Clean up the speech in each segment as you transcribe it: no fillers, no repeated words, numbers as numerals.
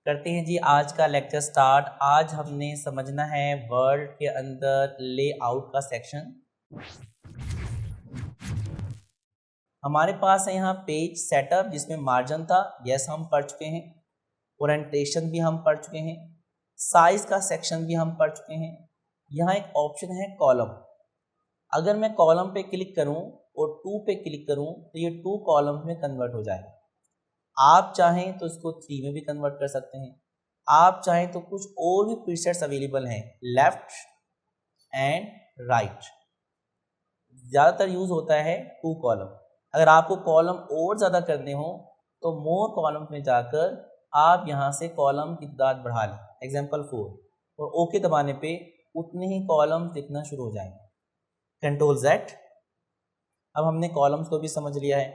करते हैं जी आज का लेक्चर स्टार्ट। आज हमने समझना है वर्ड के अंदर लेआउट का सेक्शन। हमारे पास है यहाँ पेज सेटअप जिसमें मार्जिन था, यस हम पढ़ चुके हैं। ओरिएंटेशन भी हम पढ़ चुके हैं। साइज का सेक्शन भी हम पढ़ चुके हैं। यहाँ एक ऑप्शन है कॉलम। अगर मैं कॉलम पे क्लिक करूँ और 2 पे क्लिक करूँ तो ये 2 कॉलम में कन्वर्ट हो जाएगा। आप चाहें तो इसको 3 में भी कन्वर्ट कर सकते हैं। आप चाहें तो कुछ और भी प्रीसेट्स अवेलेबल हैं, लेफ्ट एंड राइट। ज़्यादातर यूज होता है 2 कॉलम। अगर आपको कॉलम और ज़्यादा करने हो तो मोर कॉलम में जाकर आप यहाँ से कॉलम की तादाद बढ़ा लें, एग्जाम्पल 4, और ओके दबाने पे उतने ही कॉलम दिखना शुरू हो जाएंगे। Control Z। अब हमने कॉलम्स को भी समझ लिया है।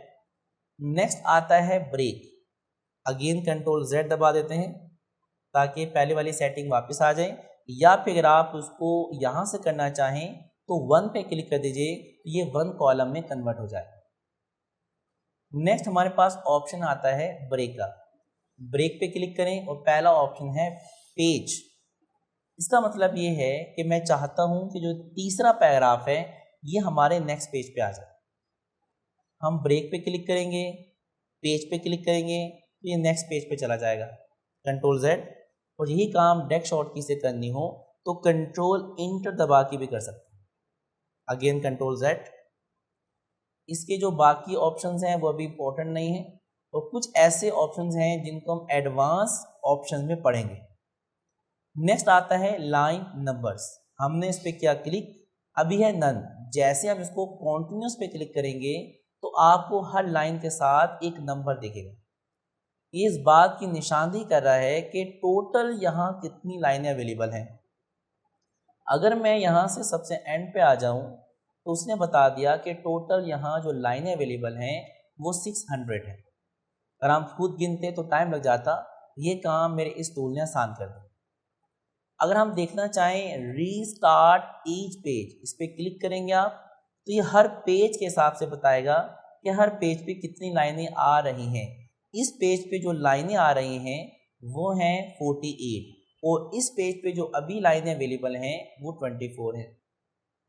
नेक्स्ट आता है ब्रेक। अगेन कंट्रोल Z दबा देते हैं ताकि पहले वाली सेटिंग वापस आ जाए, या फिर अगर आप उसको यहाँ से करना चाहें तो 1 पे क्लिक कर दीजिए तो ये 1 कॉलम में कन्वर्ट हो जाए। नेक्स्ट हमारे पास ऑप्शन आता है ब्रेक का। ब्रेक पे क्लिक करें और पहला ऑप्शन है पेज। इसका मतलब ये है कि मैं चाहता हूँ कि जो तीसरा पैराग्राफ है ये हमारे नेक्स्ट पेज पे आ जाए। हम ब्रेक पे क्लिक करेंगे, पेज पे क्लिक करेंगे तो ये नेक्स्ट पेज पे चला जाएगा। Control Z। और यही काम डेस्क शॉर्टकी से करनी हो तो कंट्रोल इंटर दबा के भी कर सकते हैं। Again control Z। इसके जो बाकी ऑप्शंस हैं वो अभी इम्पोर्टेंट नहीं है, और कुछ ऐसे ऑप्शंस हैं जिनको हम एडवांस ऑप्शंस में पढ़ेंगे। नेक्स्ट आता है लाइन नंबर्स। हमने इस पर किया क्लिक, अभी है नन। जैसे हम इसको कॉन्टिन्यूस पे क्लिक करेंगे तो आपको हर लाइन के साथ एक नंबर दिखेगा। ये इस बात की निशानदेही कर रहा है कि टोटल यहाँ कितनी लाइनें अवेलेबल हैं। अगर मैं यहाँ से सबसे एंड पे आ जाऊँ तो उसने बता दिया कि टोटल यहाँ जो लाइनें अवेलेबल हैं वो 600 है। अगर हम खुद गिनते तो टाइम लग जाता, ये काम मेरे इस टूल ने आसान कर दिया। अगर हम देखना चाहें रीस्टार्ट ईच पेज, इस पर क्लिक करेंगे आप तो ये हर पेज के हिसाब से बताएगा कि हर पेज पे कितनी लाइनें आ रही हैं। इस पेज पे जो लाइनें आ रही हैं वो हैं 48, और इस पेज पे जो अभी लाइनें अवेलेबल हैं वो 24 है।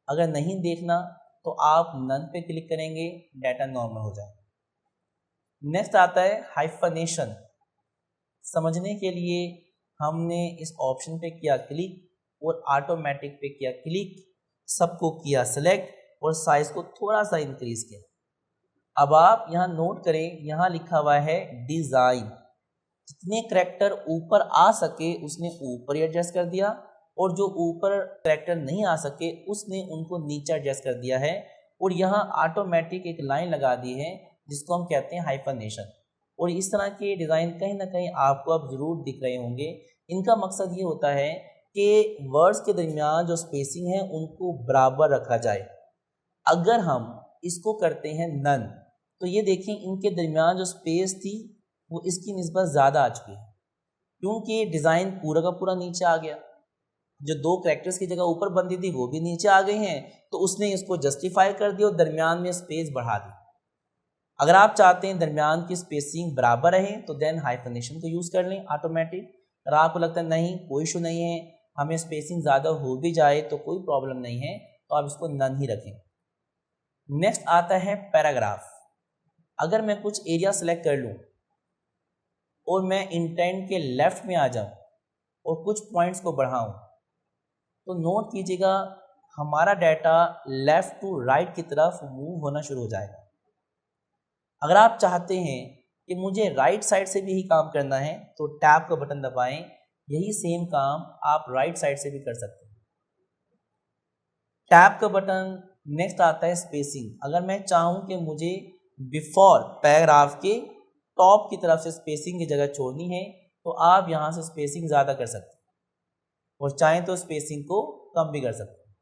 अगर नहीं देखना तो आप नन पे क्लिक करेंगे, डाटा नॉर्मल हो जाए। नेक्स्ट आता है हाइफनेशन। समझने के लिए हमने इस ऑप्शन पे किया क्लिक और ऑटोमेटिक पे किया क्लिक, सबको किया सेलेक्ट और साइज को थोड़ा सा इंक्रीज किया। अब आप यहाँ नोट करें, यहाँ लिखा हुआ है डिजाइन। जितने करैक्टर ऊपर आ सके उसने ऊपर एडजस्ट कर दिया, और जो ऊपर करैक्टर नहीं आ सके उसने उनको नीचे एडजस्ट कर दिया है। और यहाँ ऑटोमेटिक एक लाइन लगा दी है जिसको हम कहते हैं हाइफनेशन। और इस तरह के डिज़ाइन कहीं ना कहीं आपको अब ज़रूर दिख रहे होंगे। इनका मकसद ये होता है कि वर्ड्स के दरमियान जो स्पेसिंग है उनको बराबर रखा जाए। अगर हम इसको करते हैं नन तो ये देखें इनके दरमियान जो स्पेस थी वो इसकी निस्बत ज़्यादा आ चुकी है, क्योंकि डिज़ाइन पूरा का पूरा नीचे आ गया। जो 2 कैरेक्टर्स की जगह ऊपर बनती थी वो भी नीचे आ गई हैं, तो उसने इसको जस्टिफाई कर दिया और दरमियान में स्पेस बढ़ा दी। अगर आप चाहते हैं दरमियान की स्पेसिंग बराबर रहे तो देन हाइफनेशन को यूज़ कर लें ऑटोमेटिक। अगर आपको लगता है नहीं कोई इशू नहीं है, हमें स्पेसिंग ज़्यादा हो भी जाए तो कोई प्रॉब्लम नहीं है, तो आप इसको नन ही रखें। नेक्स्ट आता है पैराग्राफ। अगर मैं कुछ एरिया सेलेक्ट कर लूँ और मैं इंटेंट के लेफ्ट में आ जाऊँ और कुछ पॉइंट्स को बढ़ाऊँ तो नोट कीजिएगा हमारा डाटा लेफ्ट टू राइट की तरफ मूव होना शुरू हो जाएगा। अगर आप चाहते हैं कि मुझे राइट साइड से भी यही काम करना है तो टैब का बटन दबाएं, यही सेम काम आप राइट साइड से भी कर सकते हैं। टैब का बटन। नेक्स्ट आता है स्पेसिंग। अगर मैं चाहूँ कि मुझे बिफोर पैराग्राफ के टॉप की तरफ से स्पेसिंग की जगह छोड़नी है तो आप यहाँ से स्पेसिंग ज़्यादा कर सकते हैं, और चाहें तो स्पेसिंग को कम भी कर सकते हैं।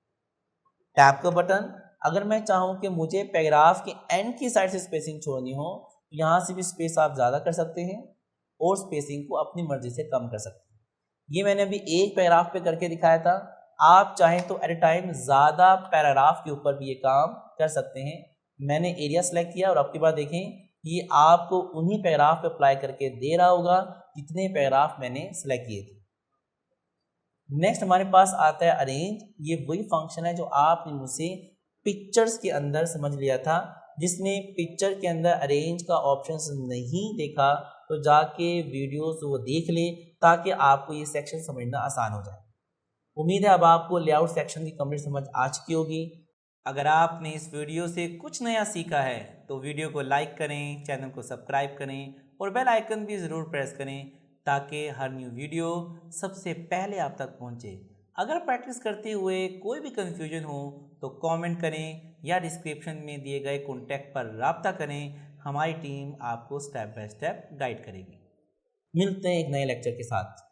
टैब का बटन। अगर मैं चाहूँ कि मुझे पैराग्राफ के एंड की साइड से स्पेसिंग छोड़नी हो तो यहाँ से भी स्पेस आप ज़्यादा कर सकते हैं और स्पेसिंग को अपनी मर्जी से कम कर सकते हैं। ये मैंने अभी एक पैराग्राफ पे करके दिखाया था। आप चाहें तो एट ए टाइम ज़्यादा पैराग्राफ के ऊपर भी ये काम कर सकते हैं। मैंने एरिया सेलेक्ट किया और अब की बार देखें ये आपको उन्हीं पैराग्राफ पे अप्लाई करके दे रहा होगा कितने पैराग्राफ मैंने सेलेक्ट किए थे। नेक्स्ट हमारे पास आता है अरेंज। ये वही फंक्शन है जो आपने मुझसे पिक्चर्स के अंदर समझ लिया था। जिसने पिक्चर के अंदर अरेंज का ऑप्शन नहीं देखा तो जाके वीडियोस वो देख ले, ताकि आपको ये सेक्शन समझना आसान हो जाए। उम्मीद है अब आपको लेआउट सेक्शन की कंप्लीट समझ आ चुकी होगी। अगर आपने इस वीडियो से कुछ नया सीखा है तो वीडियो को लाइक करें, चैनल को सब्सक्राइब करें और बेल आइकन भी ज़रूर प्रेस करें, ताकि हर न्यू वीडियो सबसे पहले आप तक पहुंचे। अगर प्रैक्टिस करते हुए कोई भी कन्फ्यूजन हो तो कमेंट करें या डिस्क्रिप्शन में दिए गए कॉन्टैक्ट पर राब्ता करें। हमारी टीम आपको स्टेप बाय स्टेप गाइड करेगी। मिलते हैं एक नए लेक्चर के साथ।